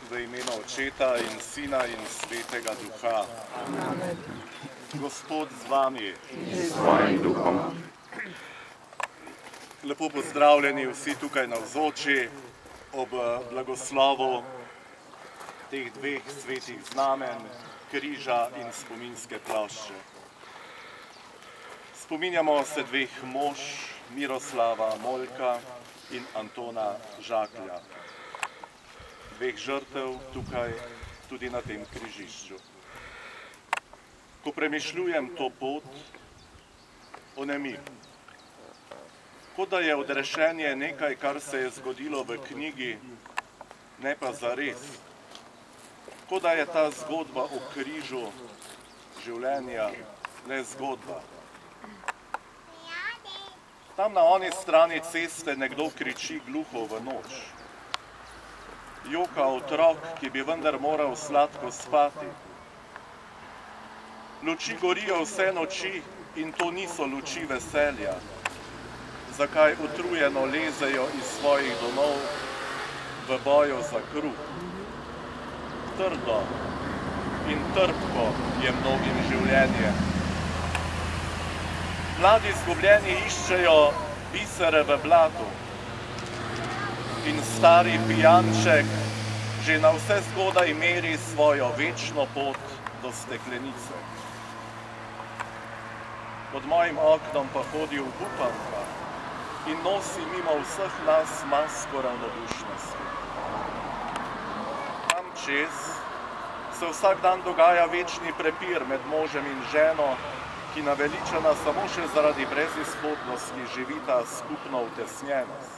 V imenu Očeta in Sina in Svetega Duha. Amen. Gospod z vami. S tvojim duhom. Lepo pozdravljeni vsi tukaj navzoči ob blagoslovu teh dveh svetih znamen, križa in spominske plošče. Spominjamo se dveh mož, Miroslava Molka in Antona Žaklja. Dveh žrtev tukaj, tudi na tem križišču. Ko premišljujem to pot, onemim. Kot da je odrešenje nekaj, kar se je zgodilo v knjigi, ne pa zares. Kot da je ta zgodba o križu življenja le zgodba. Tam na oni strani ceste nekdo kriči gluho v noč. Joka otrok, ki bi vendar moral sladko spati. Luči gorijo vse noči in to niso luči veselja. Zakaj utrujeno lezejo iz svojih domov v boju za kruh? Trdo in trpko je mnogim življenje. Mladi izgubljeni iščejo bisere v blatu. In stari pijanček že na vse zgodaj meri svojo večno pot do steklenice. Pod mojim oknom pa hodi obupanka in nosi mimo vseh nas masko ravnodušnosti. Tam čez se vsak dan dogaja večni prepir med možem in ženo, ki naveličana samo še zaradi brezizhodnosti živita skupno utesnjenost.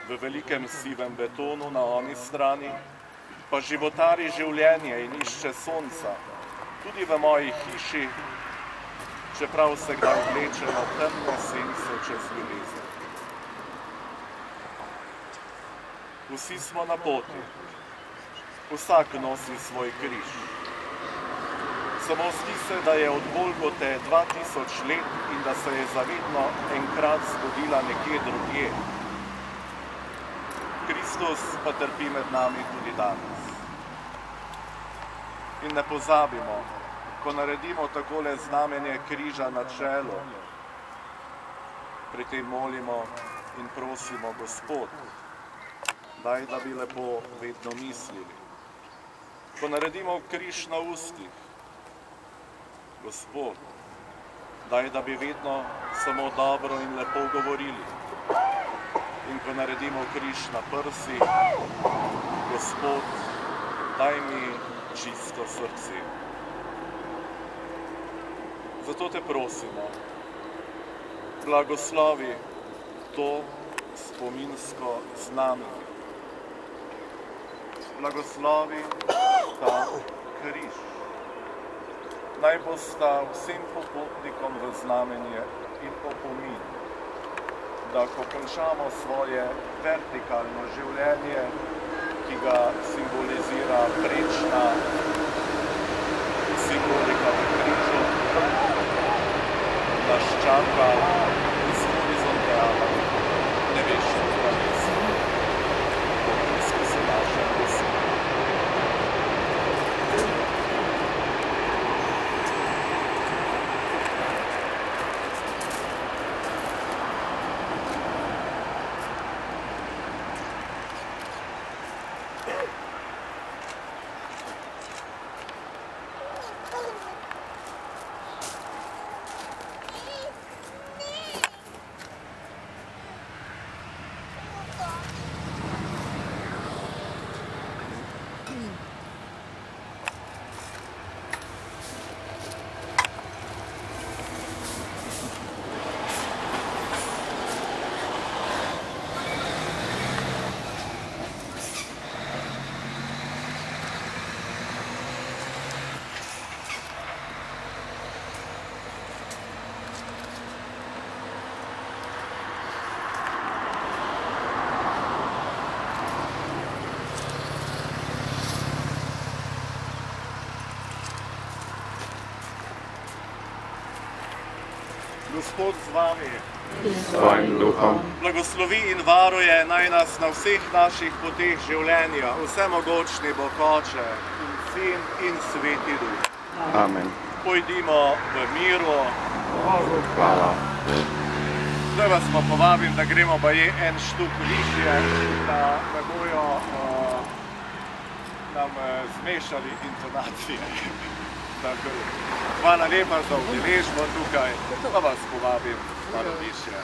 V velikem sivem betonu na oni strani pa životari življenje in išče sonca, tudi v moji hiši, čeprav se kdaj vlečemo temne sence čez ljubezen. Vsi smo na poti, vsak nosi svoj križ. Samo zdi se, da je od Golgote 2000 let in da se je zavedno enkrat zgodila nekje drugje. Kristus pa trpi med nami tudi danes. In ne pozabimo, ko naredimo takole znamenje križa na čelu, pri tem molimo in prosimo, Gospod, daj, da bi lepo vedno mislili. Ko naredimo križ na ustih, Gospod, daj, da bi vedno samo dobro in lepo govorili. In ko naredimo križ na prsi, Gospod, daj mi čisto srce. Zato te prosimo, blagoslovi to spominsko znamenje. Blagoslovi ta križ. Naj bosta vsem popotnikom v znamenje in opomin, da ko končamo svoje vertikalno življenje, ki ga simbolizira prečna simbolika v križu, nas čaka iz horizontalna nebešna pravica, po izkusu naše misli. Gospod z vami. S tvojim duhom. Blagoslovi in varuje naj nas na vseh naših poteh življenja, vsemogočni Bog Oče in Sin in Sveti Duh. Amen. Pojdimo v miru. Hvala. Zdaj vas pa povabim, da gremo baje en štuk višje, da ne bojo nam zmešali intonacije. Hvala lepa za udeležbo tukaj, pa vas povabim malo višje.